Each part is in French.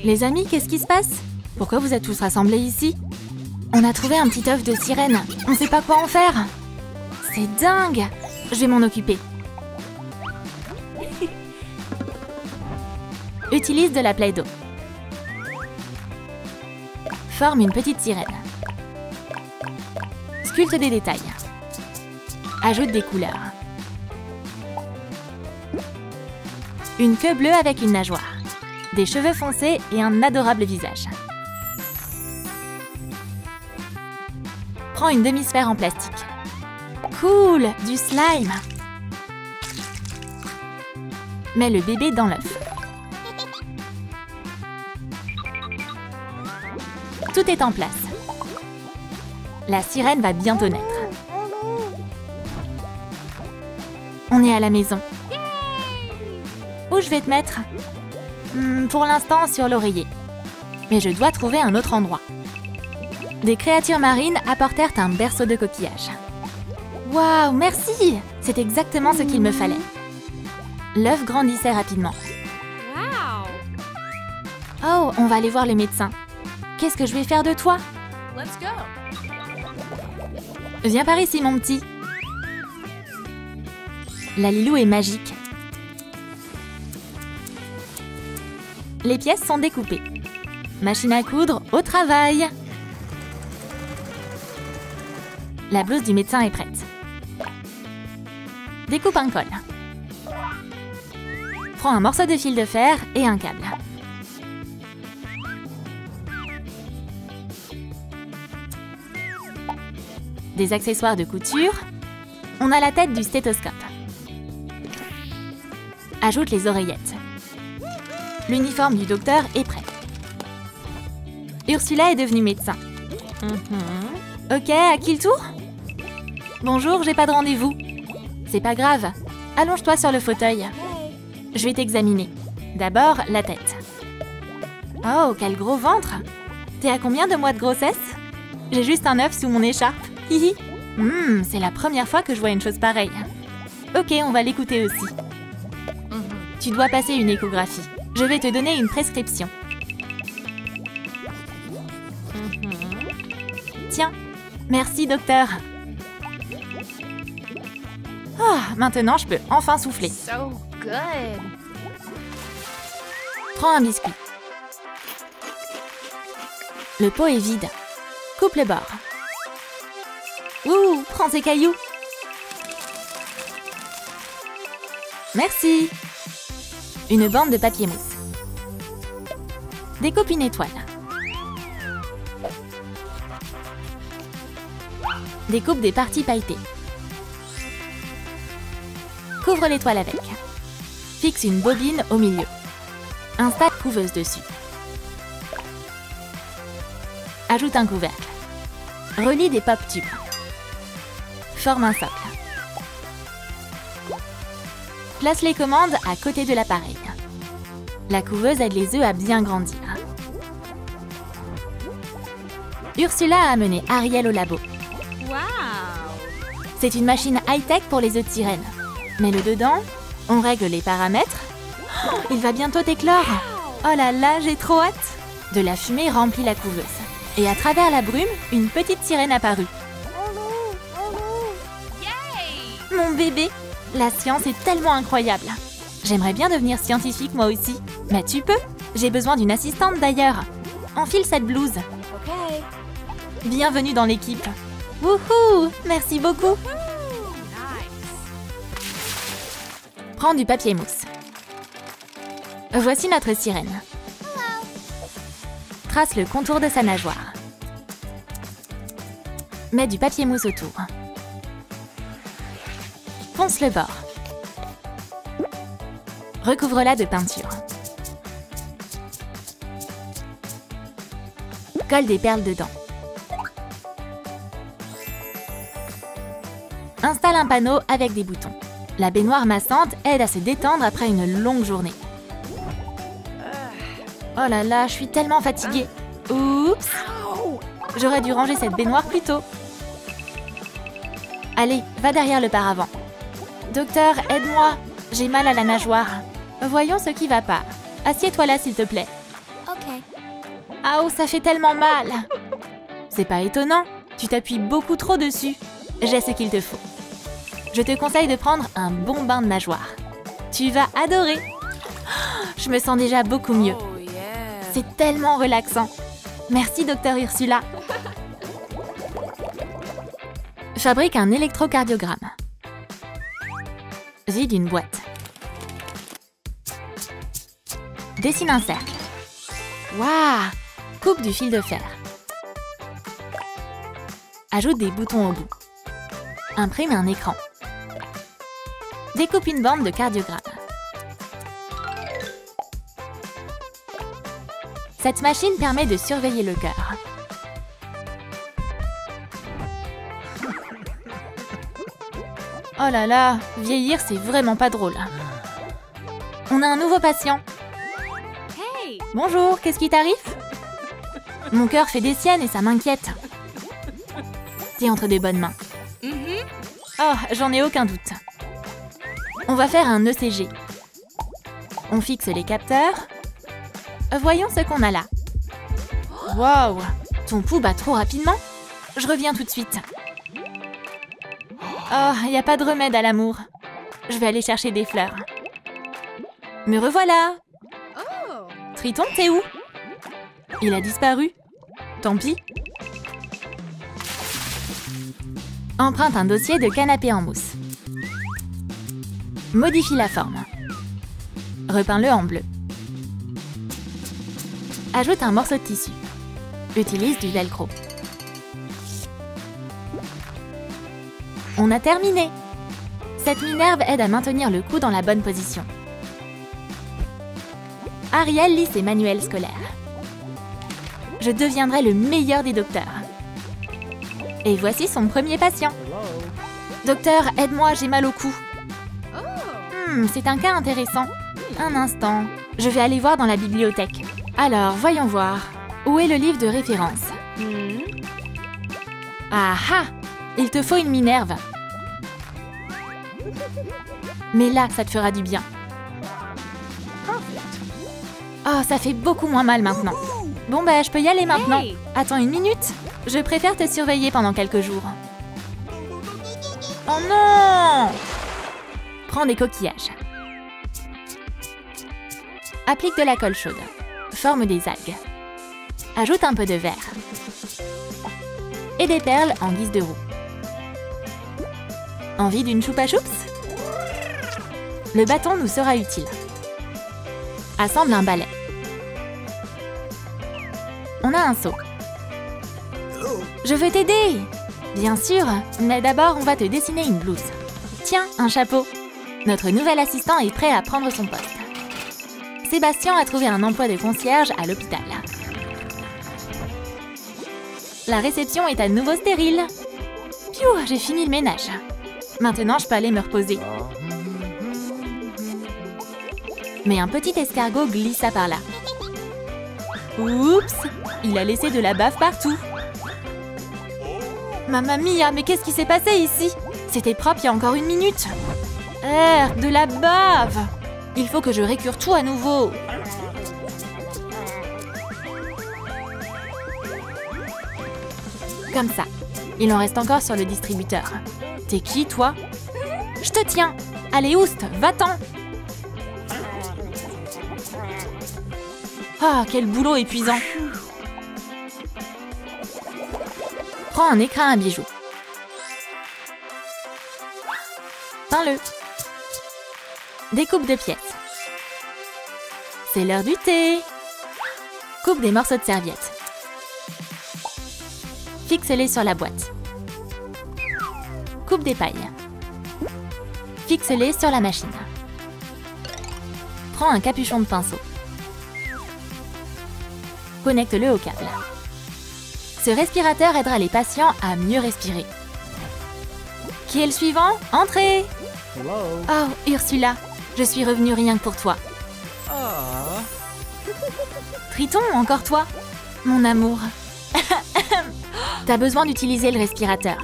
Les amis, qu'est-ce qui se passe? Pourquoi vous êtes tous rassemblés ici? On a trouvé un petit œuf de sirène. On sait pas quoi en faire. C'est dingue! Je vais m'en occuper. Utilise de la Play-Doh. Forme une petite sirène. Sculpte des détails. Ajoute des couleurs. Une queue bleue avec une nageoire. Des cheveux foncés et un adorable visage. Prends une demi-sphère en plastique. Cool! Du slime! Mets le bébé dans l'œuf. Tout est en place. La sirène va bientôt naître. On est à la maison. Où je vais te mettre? Pour l'instant, sur l'oreiller. Mais je dois trouver un autre endroit. Des créatures marines apportèrent un berceau de coquillages. Waouh, merci! C'est exactement ce qu'il me fallait. L'œuf grandissait rapidement. Oh, on va aller voir le médecin. Qu'est-ce que je vais faire de toi? Let's go. Viens par ici, mon petit. La Lilou est magique. Les pièces sont découpées. Machine à coudre au travail. La blouse du médecin est prête. Découpe un col. Prends un morceau de fil de fer et un câble. Des accessoires de couture. On a la tête du stéthoscope. Ajoute les oreillettes. L'uniforme du docteur est prêt. Ursula est devenue médecin. Ok, à qui le tour? Bonjour, j'ai pas de rendez-vous. C'est pas grave. Allonge-toi sur le fauteuil. Je vais t'examiner. D'abord, la tête. Oh, quel gros ventre! T'es à combien de mois de grossesse? J'ai juste un œuf sous mon écharpe. Hihi. C'est la première fois que je vois une chose pareille. Ok, on va l'écouter aussi. Tu dois passer une échographie. Je vais te donner une prescription. Tiens, merci docteur. Oh, maintenant je peux enfin souffler. So good. Prends un biscuit. Le pot est vide. Coupe le bord. Ouh, prends ces cailloux. Merci. Une bande de papier mousse. Découpe une étoile. Découpe des parties pailletées. Couvre l'étoile avec. Fixe une bobine au milieu. Installe couveuse dessus. Ajoute un couvercle. Relie des pop-tubes. Forme un socle. Place les commandes à côté de l'appareil. La couveuse aide les œufs à bien grandir. Ursula a amené Ariel au labo. Wow. C'est une machine high-tech pour les œufs de sirène. Mets-le dedans, on règle les paramètres. Oh, il va bientôt éclore. Oh là là, j'ai trop hâte. De la fumée remplit la couveuse. Et à travers la brume, une petite sirène apparut. Yay! Mon bébé! La science est tellement incroyable. J'aimerais bien devenir scientifique moi aussi. Mais tu peux. J'ai besoin d'une assistante d'ailleurs. Enfile cette blouse. Okay. Bienvenue dans l'équipe. Wouhou! Merci beaucoup. Nice. Prends du papier mousse. Voici notre sirène. Trace le contour de sa nageoire. Mets du papier mousse autour. Ponce le bord. Recouvre-la de peinture. Colle des perles dedans. Installe un panneau avec des boutons. La baignoire massante aide à se détendre après une longue journée. Oh là là, je suis tellement fatiguée. Oups! J'aurais dû ranger cette baignoire plus tôt. Allez, va derrière le paravent. Docteur, aide-moi. J'ai mal à la nageoire. Voyons ce qui va pas. Assieds-toi là, s'il te plaît. Okay. Ah, ça fait tellement mal. C'est pas étonnant. Tu t'appuies beaucoup trop dessus. J'ai ce qu'il te faut. Je te conseille de prendre un bon bain de nageoire. Tu vas adorer. Je me sens déjà beaucoup mieux. Oh, yeah. C'est tellement relaxant. Merci, docteur Ursula. Fabrique un électrocardiogramme. Vide une boîte. Dessine un cercle. Waouh! Coupe du fil de fer. Ajoute des boutons au bout. Imprime un écran. Découpe une bande de cardiogramme. Cette machine permet de surveiller le cœur. Oh là là, vieillir, c'est vraiment pas drôle. On a un nouveau patient. Hey. Bonjour, qu'est-ce qui t'arrive? Mon cœur fait des siennes et ça m'inquiète. T'es entre des bonnes mains. Mm-hmm. Oh, j'en ai aucun doute. On va faire un ECG. On fixe les capteurs. Voyons ce qu'on a là. Wow, ton pouls bat trop rapidement. Je reviens tout de suite. Oh, y a pas de remède à l'amour. Je vais aller chercher des fleurs. Me revoilà. Oh. Triton, t'es où? Il a disparu. Tant pis. Emprunte un dossier de canapé en mousse. Modifie la forme. Repeins-le en bleu. Ajoute un morceau de tissu. Utilise du velcro. On a terminé. Cette minerve aide à maintenir le cou dans la bonne position. Ariel lit ses manuels scolaires. Je deviendrai le meilleur des docteurs. Et voici son premier patient. Docteur, aide-moi, j'ai mal au cou. C'est un cas intéressant. Un instant, je vais aller voir dans la bibliothèque. Alors, voyons voir. Où est le livre de référence? Ah ah! Il te faut une minerve. Mais là, ça te fera du bien. Oh, ça fait beaucoup moins mal maintenant. Bon, je peux y aller maintenant. Hey. Attends une minute. Je préfère te surveiller pendant quelques jours. Oh non! Prends des coquillages. Applique de la colle chaude. Forme des algues. Ajoute un peu de verre. Et des perles en guise de roue. Envie d'une choupa choups? Le bâton nous sera utile. Assemble un balai. On a un seau. Je veux t'aider! Bien sûr, mais d'abord on va te dessiner une blouse. Tiens, un chapeau. Notre nouvel assistant est prêt à prendre son poste. Sébastien a trouvé un emploi de concierge à l'hôpital. La réception est à nouveau stérile. Piou, j'ai fini le ménage. Maintenant, je peux aller me reposer. Mais un petit escargot glissa par là. Oups! Il a laissé de la bave partout. Mamma mia, mais qu'est-ce qui s'est passé ici? C'était propre il y a encore une minute. De la bave! Il faut que je récure tout à nouveau. Comme ça. Il en reste encore sur le distributeur. T'es qui, toi? Je te tiens. Allez, oust, va-t'en. Ah, quel boulot épuisant. Prends un écrin à bijoux. Peins-le. Découpe de pièces. C'est l'heure du thé. Coupe des morceaux de serviettes. Fixe-les sur la boîte. Coupe des pailles. Fixe-les sur la machine. Prends un capuchon de pinceau. Connecte-le au câble. Ce respirateur aidera les patients à mieux respirer. Qui est le suivant? Entrez! Oh, Ursula, je suis revenue rien que pour toi. Triton, encore toi? Mon amour. T'as besoin d'utiliser le respirateur.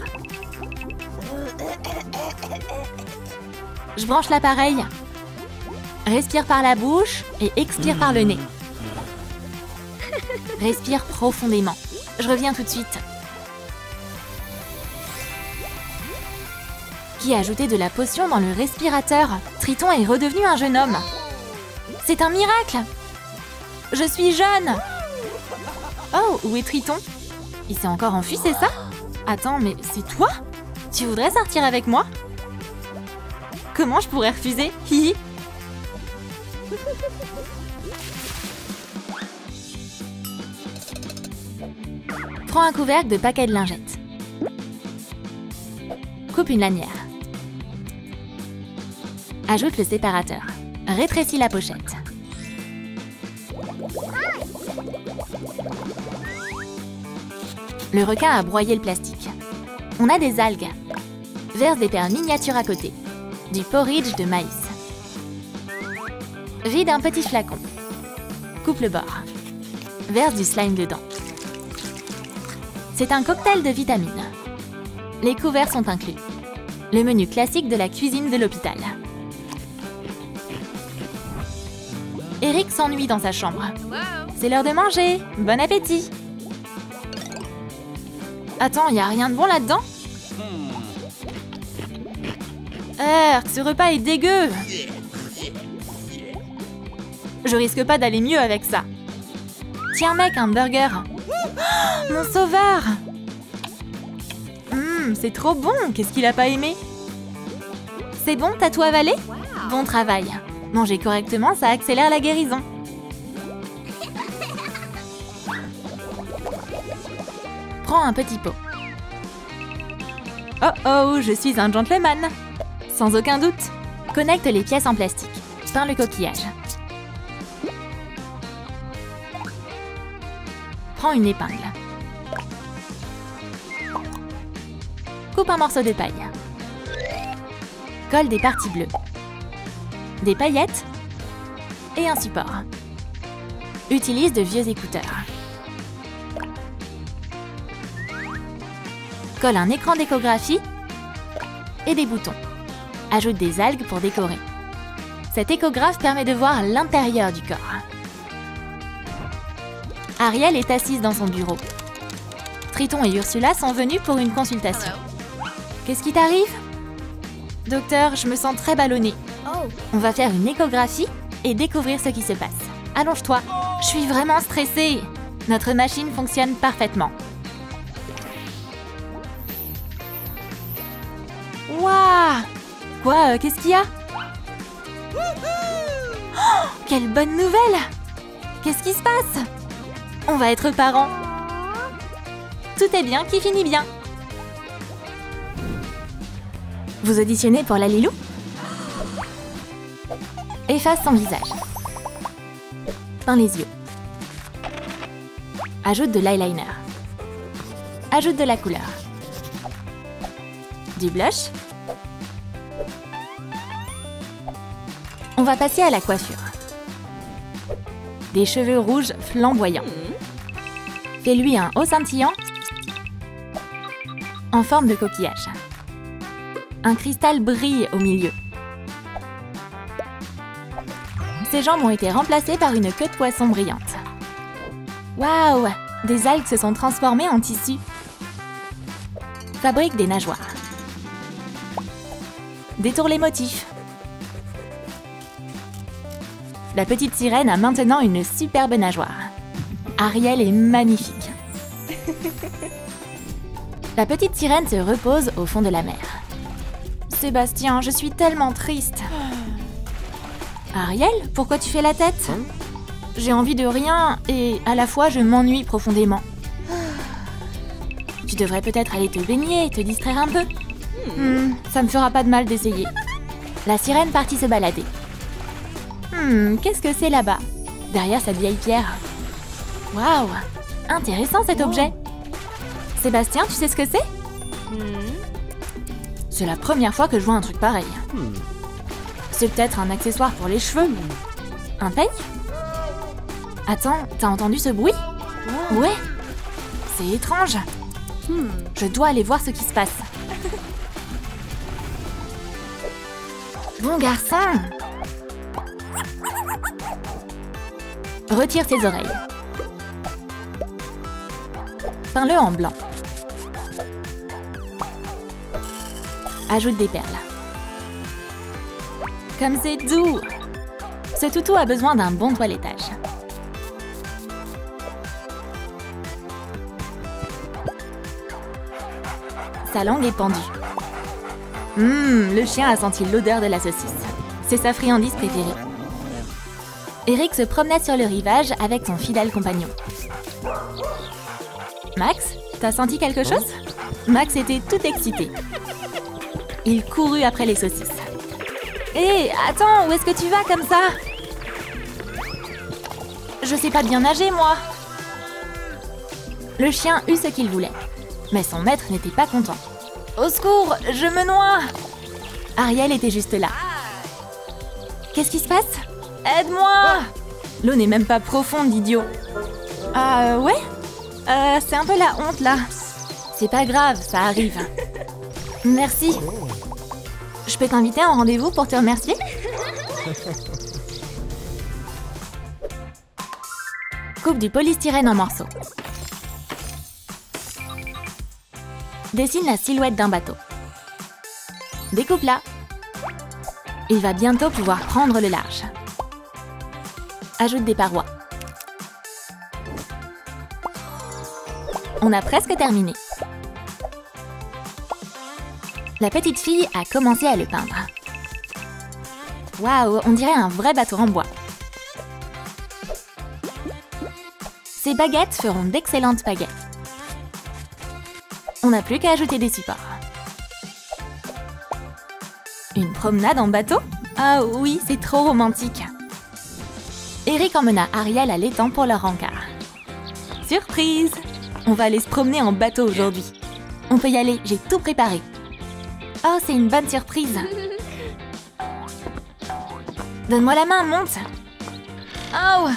Je branche l'appareil. Respire par la bouche et expire par le nez. Respire profondément. Je reviens tout de suite. Qui a ajouté de la potion dans le respirateur? Triton est redevenu un jeune homme. C'est un miracle! Je suis jeune! Oh, où est Triton? Il s'est encore enfui, c'est ça? Attends, mais c'est toi? Tu voudrais sortir avec moi? Comment je pourrais refuser? Hihi. Prends un couvercle de paquet de lingettes. Coupe une lanière. Ajoute le séparateur. Rétrécis la pochette. Le requin a broyé le plastique. On a des algues. Verse des perles miniatures à côté. Du porridge de maïs. Vide un petit flacon. Coupe le bord. Verse du slime dedans. C'est un cocktail de vitamines. Les couverts sont inclus. Le menu classique de la cuisine de l'hôpital. Eric s'ennuie dans sa chambre. C'est l'heure de manger. Bon appétit. Attends, y a rien de bon là-dedans? Ce repas est dégueu. Je risque pas d'aller mieux avec ça. Tiens mec, un burger. Oh, mon sauveur. C'est trop bon. Qu'est-ce qu'il a pas aimé? C'est bon, t'as tout avalé? Bon travail. Manger correctement, ça accélère la guérison. Prends un petit pot. Oh oh, je suis un gentleman. Sans aucun doute. Connecte les pièces en plastique. Peins le coquillage. Prends une épingle. Coupe un morceau de paille. Colle des parties bleues. Des paillettes et un support. Utilise de vieux écouteurs. Colle un écran d'échographie et des boutons. Ajoute des algues pour décorer. Cet échographe permet de voir l'intérieur du corps. Ariel est assise dans son bureau. Triton et Ursula sont venus pour une consultation. Qu'est-ce qui t'arrive? Docteur, je me sens très ballonnée. On va faire une échographie et découvrir ce qui se passe. Allonge-toi. Je suis vraiment stressée. Notre machine fonctionne parfaitement. Waouh! Quoi? Qu'est-ce qu'il y a? Oh, quelle bonne nouvelle! Qu'est-ce qui se passe? On va être parents. Tout est bien qui finit bien. Vous auditionnez pour la Lilou? Efface son visage. Peins les yeux. Ajoute de l'eyeliner. Ajoute de la couleur. Du blush. On va passer à la coiffure. Des cheveux rouges flamboyants. Fais-lui un haut scintillant en forme de coquillage. Un cristal brille au milieu. Ses jambes ont été remplacées par une queue de poisson brillante. Waouh! Des algues se sont transformées en tissu. Fabrique des nageoires. Détourne les motifs. La petite sirène a maintenant une superbe nageoire. Ariel est magnifique. La petite sirène se repose au fond de la mer. Sébastien, je suis tellement triste. Ariel, pourquoi tu fais la tête? J'ai envie de rien et à la fois je m'ennuie profondément. Tu devrais peut-être aller te baigner et te distraire un peu. Ça me fera pas de mal d'essayer. La sirène partit se balader. Qu'est-ce que c'est là-bas? Derrière cette vieille pierre. Waouh! Intéressant cet objet. Sébastien, tu sais ce que c'est? C'est la première fois que je vois un truc pareil. C'est peut-être un accessoire pour les cheveux. Un peigne? Attends, t'as entendu ce bruit? Ouais. C'est étrange. Je dois aller voir ce qui se passe. Bon garçon. Retire ses oreilles. Peins-le en blanc. Ajoute des perles. Comme c'est doux! Ce toutou a besoin d'un bon toilettage. Sa langue est pendue. Le chien a senti l'odeur de la saucisse. C'est sa friandise préférée. Eric se promenait sur le rivage avec son fidèle compagnon. Max, t'as senti quelque chose? Max était tout excité. Il courut après les saucisses. Hé, attends, où est-ce que tu vas comme ça? Je sais pas bien nager, moi. Le chien eut ce qu'il voulait. Mais son maître n'était pas content. Au secours, je me noie! Ariel était juste là. Qu'est-ce qui se passe? Aide-moi! L'eau n'est même pas profonde, idiot. Ah ouais? C'est un peu la honte, là. C'est pas grave, ça arrive. Merci. Je peux t'inviter à un rendez-vous pour te remercier? Coupe du polystyrène en morceaux. Dessine la silhouette d'un bateau. Découpe-la. Il va bientôt pouvoir prendre le large. Ajoute des parois. On a presque terminé. La petite fille a commencé à le peindre. Waouh, on dirait un vrai bateau en bois. Ces baguettes feront d'excellentes baguettes. On n'a plus qu'à ajouter des supports. Une promenade en bateau? Ah oui, c'est trop romantique. Eric emmena Ariel à l'étang pour leur encart. Surprise! On va aller se promener en bateau aujourd'hui. On peut y aller, j'ai tout préparé. Oh, c'est une bonne surprise. Donne-moi la main, monte. Oh!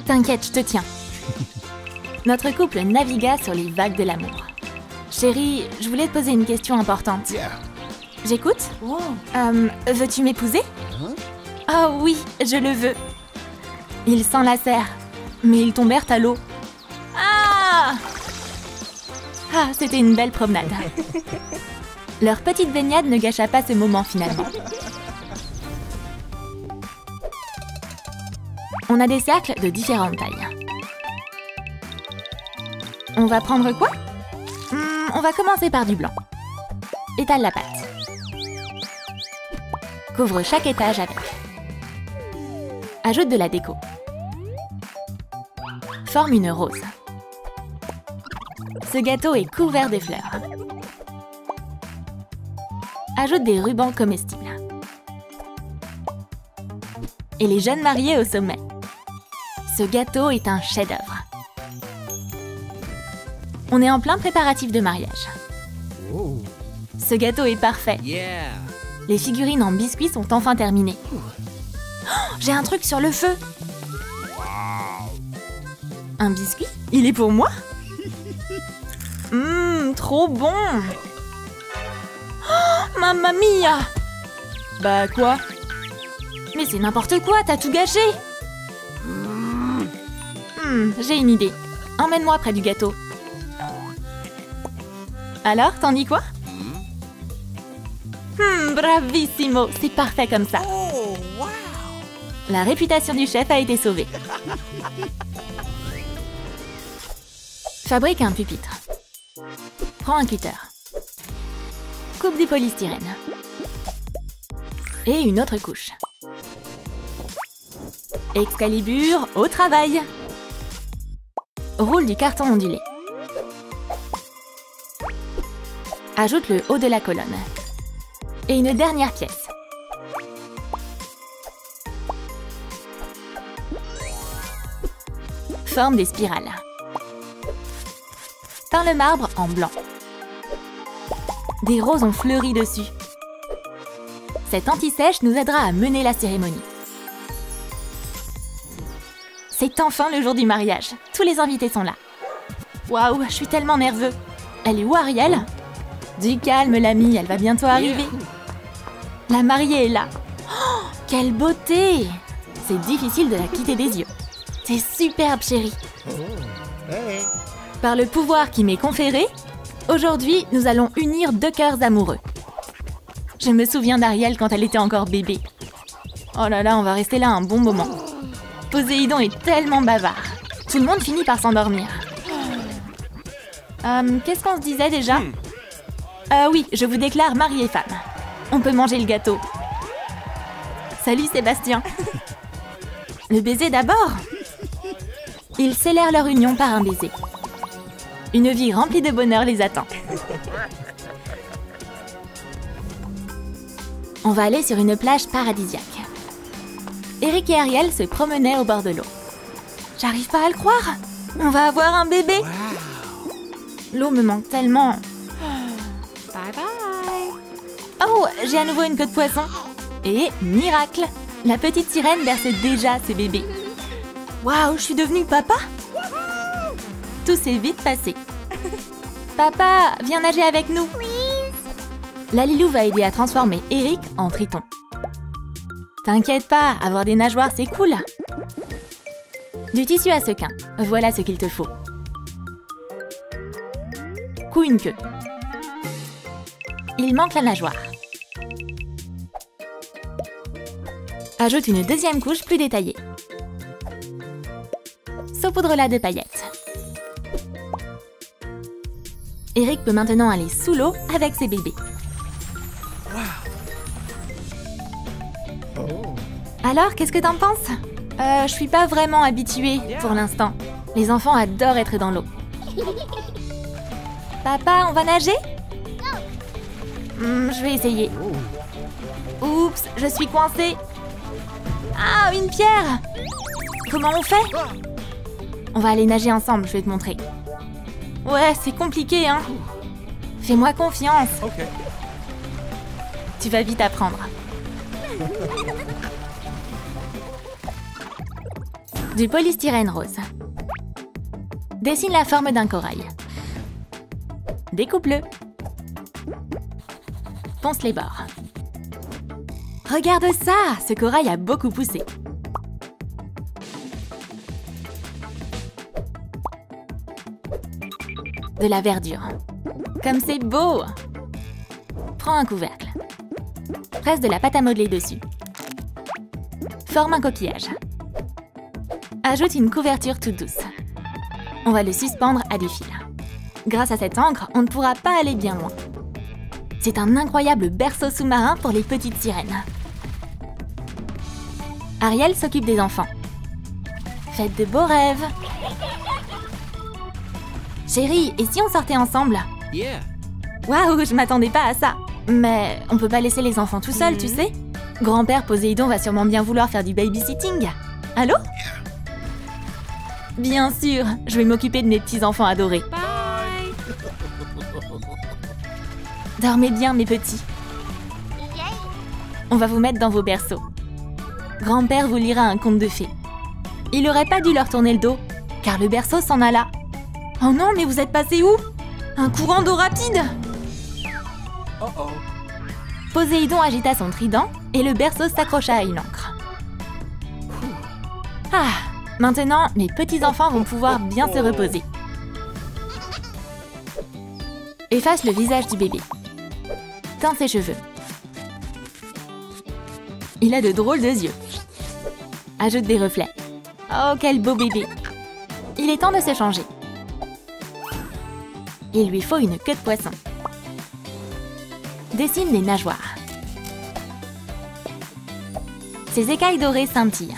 T'inquiète, je te tiens. Notre couple navigua sur les vagues de l'amour. Chérie, je voulais te poser une question importante. J'écoute? Veux-tu m'épouser? Oh oui, je le veux. Ils s'enlacèrent, mais ils tombèrent à l'eau. Ah, c'était une belle promenade. Leur petite baignade ne gâcha pas ce moment finalement. On a des cercles de différentes tailles. On va prendre quoi? On va commencer par du blanc. Étale la pâte. Couvre chaque étage avec. Ajoute de la déco. Forme une rose. Ce gâteau est couvert de fleurs. Ajoute des rubans comestibles. Et les jeunes mariés au sommet. Ce gâteau est un chef-d'œuvre. On est en plein préparatif de mariage. Ce gâteau est parfait. Les figurines en biscuits sont enfin terminées. Oh, j'ai un truc sur le feu. Un biscuit? Il est pour moi? Trop bon. Oh, mamma mia! Bah quoi? Mais c'est n'importe quoi, t'as tout gâché. J'ai une idée. Emmène-moi près du gâteau. Alors, t'en dis quoi? Bravissimo, c'est parfait comme ça. La réputation du chef a été sauvée. Fabrique un pupitre. Prends un cutter. Coupe du polystyrène. Et une autre couche. Excalibur, au travail! Roule du carton ondulé. Ajoute le haut de la colonne. Et une dernière pièce. Forme des spirales. Peins le marbre en blanc. Des roses ont fleuri dessus. Cette anti-sèche nous aidera à mener la cérémonie. C'est enfin le jour du mariage. Tous les invités sont là. Waouh, je suis tellement nerveux. Elle est où, Ariel? Du calme, l'ami, elle va bientôt arriver. La mariée est là. Oh, quelle beauté! C'est difficile de la quitter des yeux. C'est superbe, chérie. Par le pouvoir qui m'est conféré, aujourd'hui, nous allons unir deux cœurs amoureux. Je me souviens d'Ariel quand elle était encore bébé. Oh là là, on va rester là un bon moment. Poséidon est tellement bavard. Tout le monde finit par s'endormir. Qu'est-ce qu'on se disait déjà? Oui, je vous déclare mari et femme. On peut manger le gâteau. Salut Sébastien. Le baiser d'abord. Ils scellèrent leur union par un baiser. Une vie remplie de bonheur les attend. On va aller sur une plage paradisiaque. Eric et Ariel se promenaient au bord de l'eau. J'arrive pas à le croire. On va avoir un bébé. L'eau me manque tellement. Bye bye. Oh, j'ai à nouveau une queue de poisson. Et miracle, la petite sirène berçait déjà ses bébés. Waouh, je suis devenue papa. Tout s'est vite passé. Papa, viens nager avec nous. Lalilou va aider à transformer Eric en triton. T'inquiète pas, avoir des nageoires, c'est cool. Du tissu à sequin, voilà ce qu'il te faut. Coup une queue. Il manque la nageoire. Ajoute une deuxième couche plus détaillée. Saupoudre-la de paillettes. Eric peut maintenant aller sous l'eau avec ses bébés. Alors, qu'est-ce que t'en penses? Je suis pas vraiment habituée pour l'instant. Les enfants adorent être dans l'eau. Papa, on va nager? Je vais essayer. Oups, je suis coincée. Ah, une pierre! Comment on fait? On va aller nager ensemble, je vais te montrer. Ouais, c'est compliqué, hein? Fais-moi confiance. Tu vas vite apprendre. Du polystyrène rose. Dessine la forme d'un corail. Découpe-le. Ponce les bords. Regarde ça! Ce corail a beaucoup poussé. De la verdure. Comme c'est beau! Prends un couvercle. Presse de la pâte à modeler dessus. Forme un coquillage. Ajoute une couverture toute douce. On va le suspendre à des fils. Grâce à cette encre, on ne pourra pas aller bien loin. C'est un incroyable berceau sous-marin pour les petites sirènes. Ariel s'occupe des enfants. Faites de beaux rêves. Chérie, et si on sortait ensemble? Waouh, je m'attendais pas à ça. Mais on peut pas laisser les enfants tout seuls, tu sais? Grand-père Poséidon va sûrement bien vouloir faire du babysitting. Allô? Bien sûr, je vais m'occuper de mes petits-enfants adorés. Bye. Dormez bien, mes petits. On va vous mettre dans vos berceaux. Grand-père vous lira un conte de fées. Il aurait pas dû leur tourner le dos, car le berceau s'en alla. Oh non, mais vous êtes passé où? Un courant d'eau rapide! Poséidon agita son trident et le berceau s'accrocha à une ancre. Ah, maintenant, mes petits-enfants vont pouvoir bien se reposer. Efface le visage du bébé. Teins ses cheveux. Il a de drôles de yeux. Ajoute des reflets. Oh, quel beau bébé! Il est temps de se changer. Il lui faut une queue de poisson. Dessine les nageoires. Ses écailles dorées scintillent.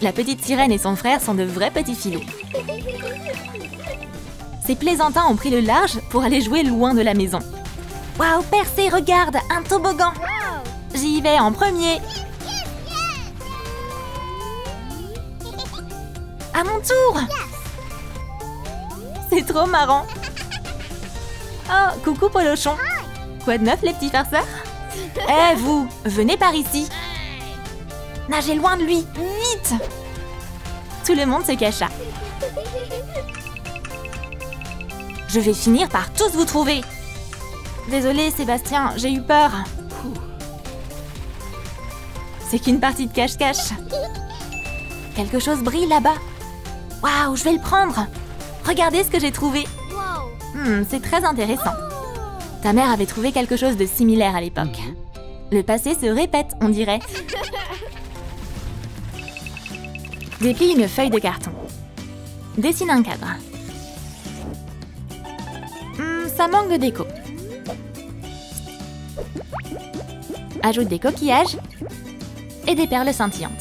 La petite sirène et son frère sont de vrais petits filous. Ces plaisantins ont pris le large pour aller jouer loin de la maison. Waouh, Percé, regarde, un toboggan! J'y vais en premier! À mon tour! C'est trop marrant! Oh, coucou Polochon! Quoi de neuf, les petits farceurs? Eh, vous, venez par ici! Nagez loin de lui, vite! Tout le monde se cacha. Je vais finir par tous vous trouver! Désolé, Sébastien, j'ai eu peur. C'est qu'une partie de cache-cache. Quelque chose brille là-bas. Waouh, je vais le prendre. Regardez ce que j'ai trouvé. C'est très intéressant. Ta mère avait trouvé quelque chose de similaire à l'époque. Le passé se répète, on dirait. Déplie une feuille de carton. Dessine un cadre. Ça manque de déco. Ajoute des coquillages et des perles scintillantes.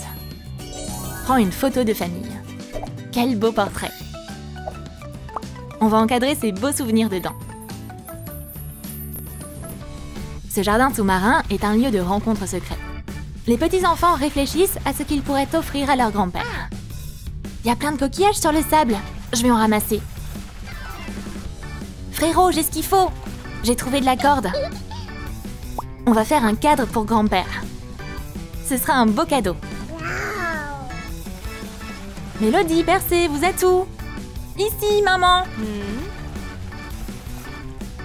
Prends une photo de famille. Quel beau portrait. On va encadrer ces beaux souvenirs dedans. Ce jardin sous-marin est un lieu de rencontre secret. Les petits-enfants réfléchissent à ce qu'ils pourraient offrir à leur grand-père. Il y a plein de coquillages sur le sable. Je vais en ramasser. Frérot, j'ai ce qu'il faut. J'ai trouvé de la corde. On va faire un cadre pour grand-père. Ce sera un beau cadeau. Mélodie, Percé, vous êtes où? Ici, maman.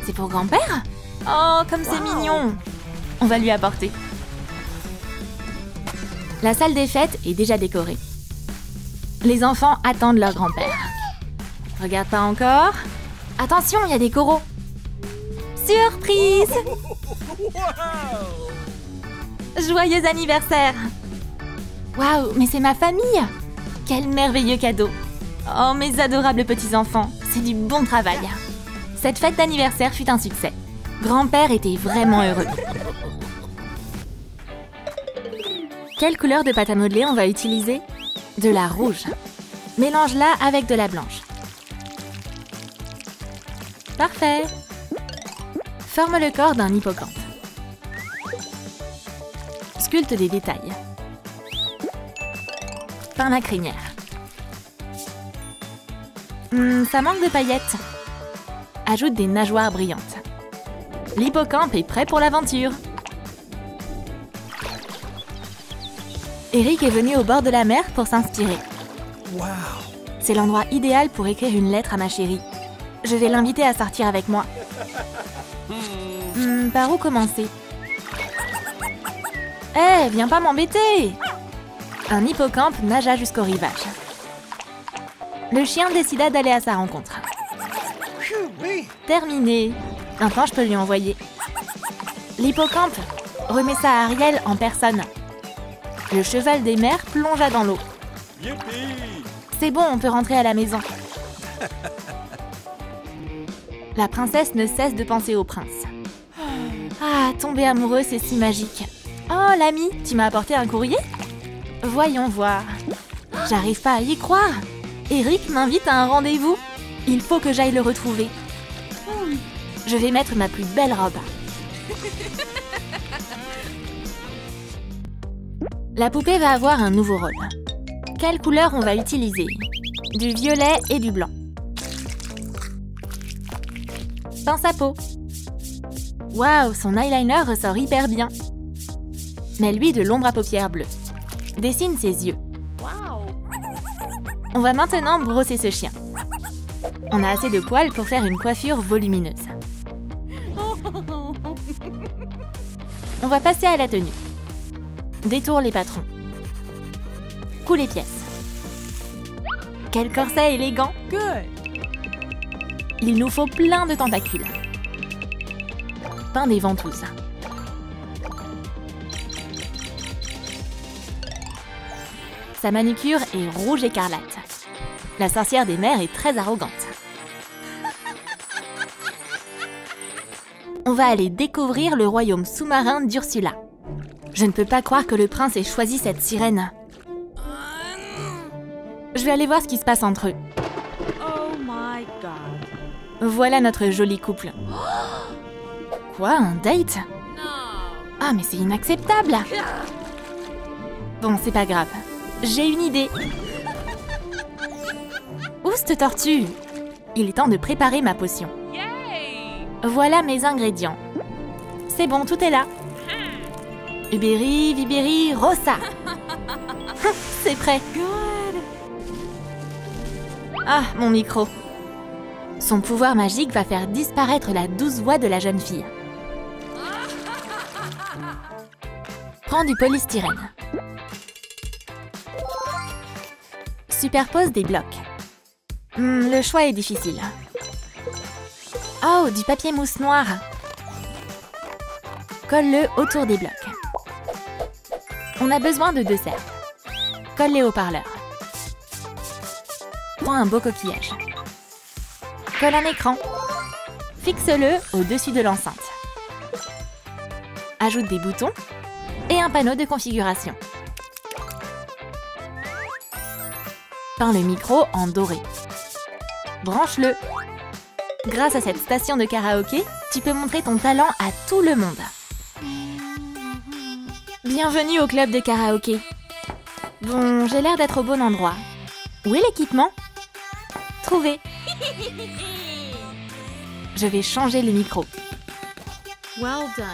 C'est pour grand-père? Oh, comme c'est mignon. On va lui apporter. La salle des fêtes est déjà décorée. Les enfants attendent leur grand-père. Regarde pas encore. Attention, il y a des coraux. Surprise! Joyeux anniversaire! Waouh, mais c'est ma famille! Quel merveilleux cadeau! Oh, mes adorables petits-enfants, c'est du bon travail. Cette fête d'anniversaire fut un succès. Grand-père était vraiment heureux. Quelle couleur de pâte à modeler on va utiliser? De la rouge. Mélange-la avec de la blanche. Parfait! Forme le corps d'un hippocampe. Sculpte des détails. Peins la crinière. Ça manque de paillettes. Ajoute des nageoires brillantes. L'hippocampe est prêt pour l'aventure. Eric est venu au bord de la mer pour s'inspirer. Wow. C'est l'endroit idéal pour écrire une lettre à ma chérie. Je vais l'inviter à sortir avec moi. Par où commencer? Hé, viens pas m'embêter! Un hippocampe nagea jusqu'au rivage. Le chien décida d'aller à sa rencontre. Terminé. Maintenant, je peux lui envoyer. L'hippocampe remet ça à Ariel en personne. Le cheval des mers plongea dans l'eau. C'est bon, on peut rentrer à la maison. La princesse ne cesse de penser au prince. Ah, tomber amoureux, c'est si magique. Oh, l'ami, tu m'as apporté un courrier? Voyons voir. J'arrive pas à y croire. Eric m'invite à un rendez-vous. Il faut que j'aille le retrouver. Je vais mettre ma plus belle robe. La poupée va avoir un nouveau rôle. Quelle couleur on va utiliser? Du violet et du blanc. Pince à peau. Waouh, son eyeliner ressort hyper bien. Mets-lui de l'ombre à paupières bleues. Dessine ses yeux. On va maintenant brosser ce chien. On a assez de poils pour faire une coiffure volumineuse. On va passer à la tenue. Détourne les patrons. Coule les pièces. Quel corset élégant! Il nous faut plein de tentacules. Peins des ventouses. Sa manucure est rouge écarlate. La sorcière des mers est très arrogante. On va aller découvrir le royaume sous-marin d'Ursula. Je ne peux pas croire que le prince ait choisi cette sirène. Je vais aller voir ce qui se passe entre eux. Oh my god. Voilà notre joli couple. Quoi, un date? Ah, mais c'est inacceptable! Bon, c'est pas grave. J'ai une idée. Où cette tortue? Il est temps de préparer ma potion. Voilà mes ingrédients. C'est bon, tout est là. Uberi, Viberi, Rossa. C'est prêt. Ah, mon micro. Son pouvoir magique va faire disparaître la douce voix de la jeune fille. Prends du polystyrène. Superpose des blocs. Le choix est difficile. Oh, du papier mousse noir. Colle-le autour des blocs. On a besoin de 2 cercles. Colle les haut-parleurs. Prends un beau coquillage. Colle un écran. Fixe-le au-dessus de l'enceinte. Ajoute des boutons et un panneau de configuration. Peins le micro en doré. Branche-le. Grâce à cette station de karaoké, tu peux montrer ton talent à tout le monde. Bienvenue au club de karaoké. Bon, j'ai l'air d'être au bon endroit. Où est l'équipement? Trouvé. Je vais changer le micro. Well done.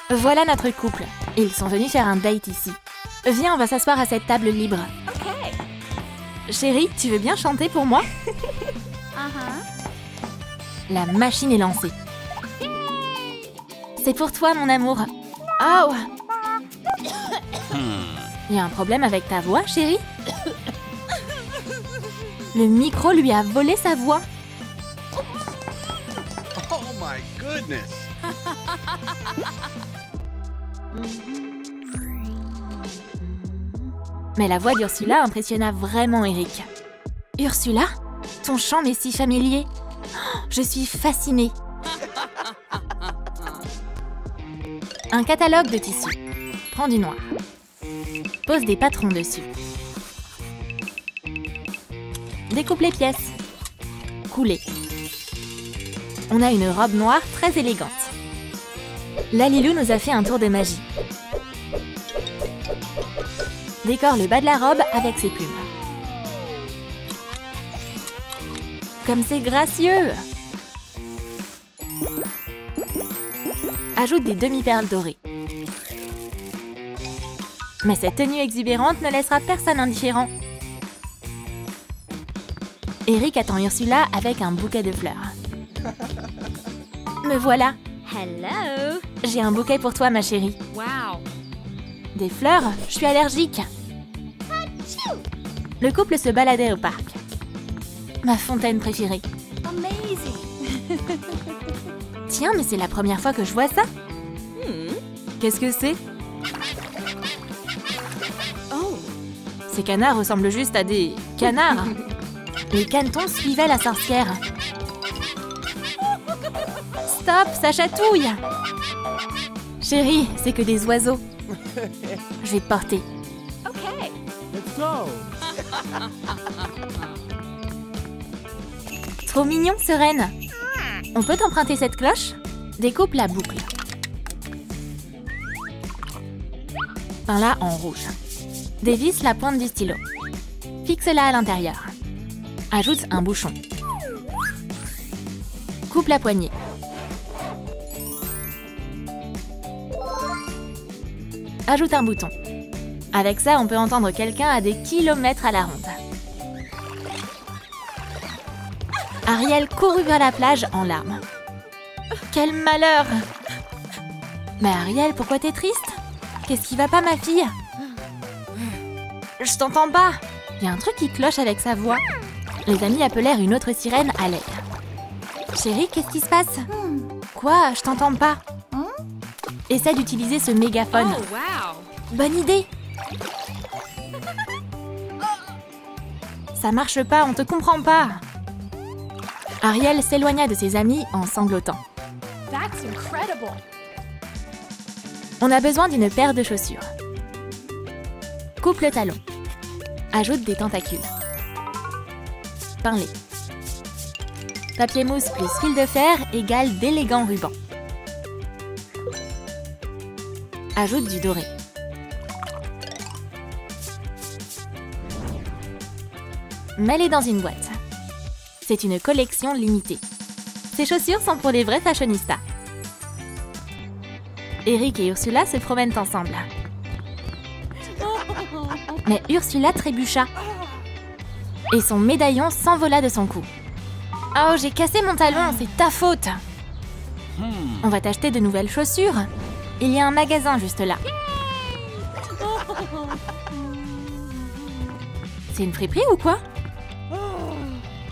Voilà notre couple. Ils sont venus faire un date ici. Viens, on va s'asseoir à cette table libre. Chérie, tu veux bien chanter pour moi? La machine est lancée. C'est pour toi, mon amour. Oh! Il y a un problème avec ta voix, chérie? Le micro lui a volé sa voix. Oh my goodness! Mais la voix d'Ursula impressionna vraiment Eric. Ursula? Ton chant m'est si familier. Oh, je suis fascinée. Un catalogue de tissus. Prends du noir. Pose des patrons dessus. Découpe les pièces. Couler. On a une robe noire très élégante. Lalilou nous a fait un tour de magie. Décore le bas de la robe avec ses plumes. Comme c'est gracieux! Ajoute des demi-perles dorées. Mais cette tenue exubérante ne laissera personne indifférent. Eric attend Ursula avec un bouquet de fleurs. Me voilà! Hello. J'ai un bouquet pour toi, ma chérie. Wow. Des fleurs? Je suis allergique. Le couple se baladait au parc. Ma fontaine préférée. Amazing. Tiens, mais c'est la première fois que je vois ça. Qu'est-ce que c'est? Oh. Ces canards ressemblent juste à des canards. Les canetons suivaient la sorcière. Stop, ça chatouille. Chérie, c'est que des oiseaux. Je vais te porter. Okay. Let's go! Trop mignon, Sereine. On peut t'emprunter cette cloche? Découpe la boucle. Peins-la en rouge. Dévisse la pointe du stylo. Fixe-la à l'intérieur. Ajoute un bouchon. Coupe la poignée. Ajoute un bouton. Avec ça, on peut entendre quelqu'un à des kilomètres à la ronde. Ariel courut vers la plage en larmes. Quel malheur! Mais Ariel, pourquoi t'es triste? Qu'est-ce qui va pas, ma fille? Je t'entends pas! Il y a un truc qui cloche avec sa voix. Les amis appelèrent une autre sirène à l'aide. Chérie, qu'est-ce qui se passe? Quoi? Je t'entends pas. Essaie d'utiliser ce mégaphone. Oh wow. Bonne idée! Ça marche pas, on te comprend pas. Ariel s'éloigna de ses amis en sanglotant. That's incredible. On a besoin d'une paire de chaussures. Coupe le talon. Ajoute des tentacules. Peins-les. Papier mousse plus fil de fer égale d'élégants rubans. Ajoute du doré. Mets-les dans une boîte. C'est une collection limitée. Ces chaussures sont pour les vrais fashionistas. Eric et Ursula se promènent ensemble. Mais Ursula trébucha. Et son médaillon s'envola de son cou. Oh, j'ai cassé mon talon, c'est ta faute. On va t'acheter de nouvelles chaussures. Il y a un magasin juste là. C'est une friperie ou quoi?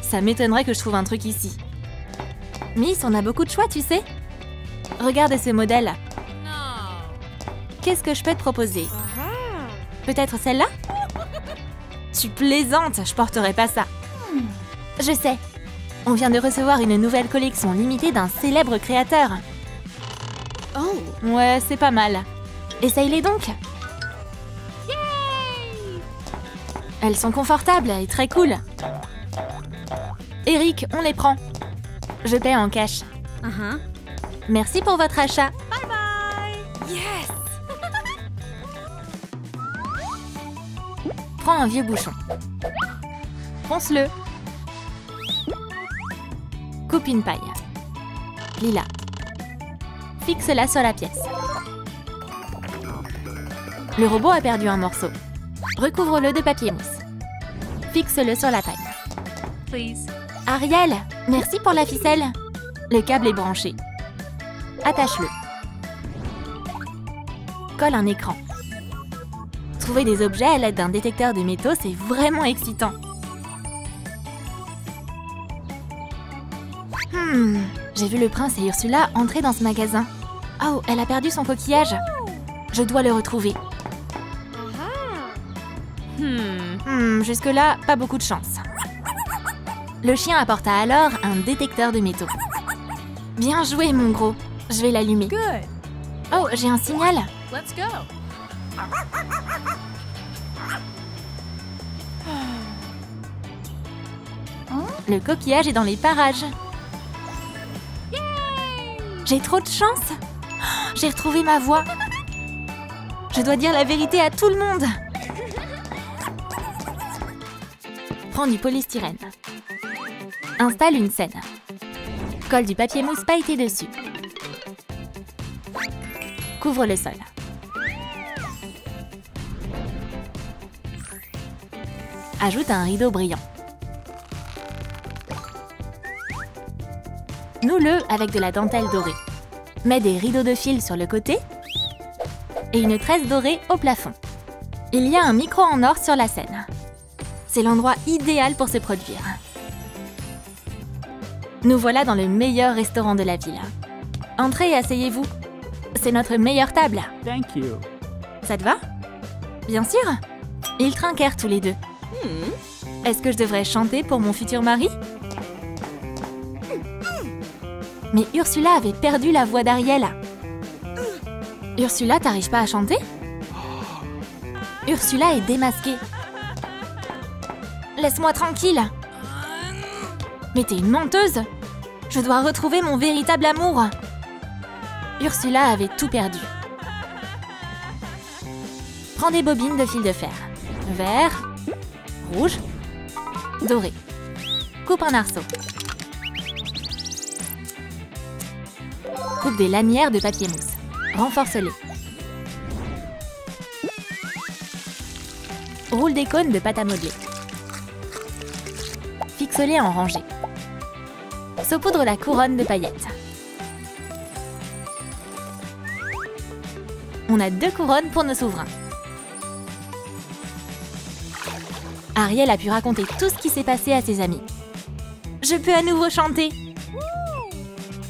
Ça m'étonnerait que je trouve un truc ici. Miss, on a beaucoup de choix, tu sais. Regarde ce modèle. Qu'est-ce que je peux te proposer? Peut-être celle-là? Tu plaisantes, je porterai pas ça. Je sais. On vient de recevoir une nouvelle collection limitée d'un célèbre créateur. Oh. Ouais, c'est pas mal. Essaye-les donc. Elles sont confortables et très cool. Eric, on les prend. Je paie en cash. Merci pour votre achat. Yes. Prends un vieux bouchon. Ponce-le. Coupe une paille. Lila. Fixe-la sur la pièce. Le robot a perdu un morceau. Recouvre-le de papier mousse. Fixe-le sur la paille. Please. Ariel, merci pour la ficelle. Le câble est branché. Attache-le. Colle un écran. Trouver des objets à l'aide d'un détecteur de métaux, c'est vraiment excitant. J'ai vu le prince et Ursula entrer dans ce magasin. Oh, elle a perdu son coquillage. Je dois le retrouver. Jusque-là, pas beaucoup de chance. Le chien apporta alors un détecteur de métaux. Bien joué, mon gros. Je vais l'allumer. Good. Oh, j'ai un signal. Let's go. Le coquillage est dans les parages. J'ai trop de chance. Oh, j'ai retrouvé ma voix. Je dois dire la vérité à tout le monde. Prends du polystyrène. Installe une scène. Colle du papier mousse pailleté dessus. Couvre le sol. Ajoute un rideau brillant. Noue-le avec de la dentelle dorée. Mets des rideaux de fil sur le côté et une tresse dorée au plafond. Il y a un micro en or sur la scène. C'est l'endroit idéal pour se produire. Nous voilà dans le meilleur restaurant de la ville. Entrez et asseyez-vous. C'est notre meilleure table. Thank you. Ça te va? Bien sûr. Ils trinquèrent tous les deux. Est-ce que je devrais chanter pour mon futur mari? Mais Ursula avait perdu la voix d'Ariel. Ursula, t'arrives pas à chanter? Ursula est démasquée. Laisse-moi tranquille. Mais t'es une menteuse. Je dois retrouver mon véritable amour. Ursula avait tout perdu. Prends des bobines de fil de fer. Vert, rouge, doré. Coupe un arceau. Coupe des lanières de papier mousse. Renforce-les. Roule des cônes de pâte à modeler. Fixe-les en rangée. Saupoudre la couronne de paillettes. On a 2 couronnes pour nos souverains. Ariel a pu raconter tout ce qui s'est passé à ses amis. Je peux à nouveau chanter.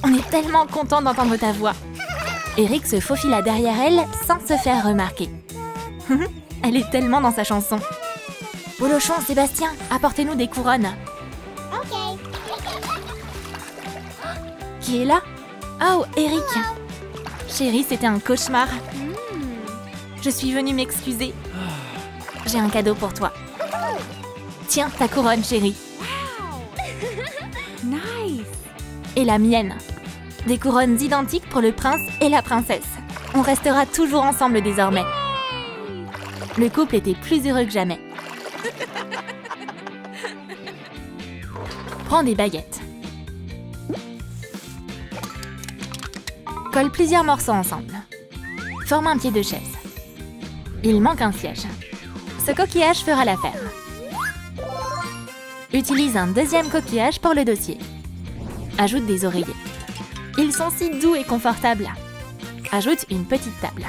On est tellement content d'entendre ta voix. Eric se faufila derrière elle sans se faire remarquer. Elle est tellement dans sa chanson. Polochon, Sébastien, apportez-nous des couronnes. Ok. Qui est là? Oh, Eric. Chérie, c'était un cauchemar. Je suis venue m'excuser. J'ai un cadeau pour toi. Tiens, ta couronne, chérie. Nice. Et la mienne. Des couronnes identiques pour le prince et la princesse. On restera toujours ensemble désormais. Le couple était plus heureux que jamais. Prends des baguettes. Colle plusieurs morceaux ensemble. Forme un pied de chaise. Il manque un siège. Ce coquillage fera l'affaire. Utilise un deuxième coquillage pour le dossier. Ajoute des oreillers. Ils sont si doux et confortables. Ajoute une petite table.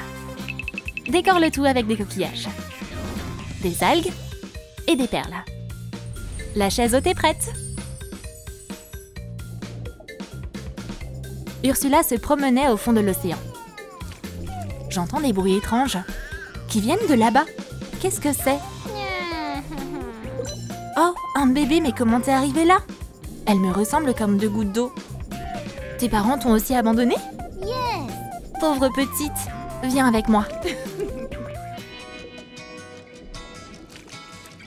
Décore le tout avec des coquillages. Des algues. et des perles. La chaise haute est prête. Ursula se promenait au fond de l'océan. J'entends des bruits étranges qui viennent de là-bas. Qu'est-ce que c'est? Oh, un bébé, mais comment t'es arrivée là? Elle me ressemble comme 2 gouttes d'eau. Tes parents t'ont aussi abandonnée? Pauvre petite, viens avec moi.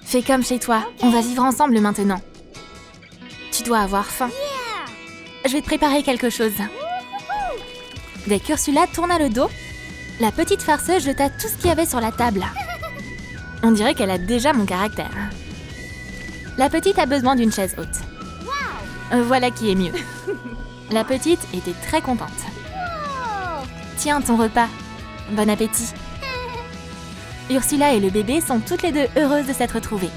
Fais comme chez toi, on va vivre ensemble maintenant. Tu dois avoir faim. Je vais te préparer quelque chose. Dès qu'Ursula tourna le dos, la petite farceuse jeta tout ce qu'il y avait sur la table. On dirait qu'elle a déjà mon caractère. La petite a besoin d'une chaise haute. Voilà qui est mieux. La petite était très contente. Tiens, ton repas. Bon appétit. Ursula et le bébé sont toutes les deux heureuses de s'être trouvées.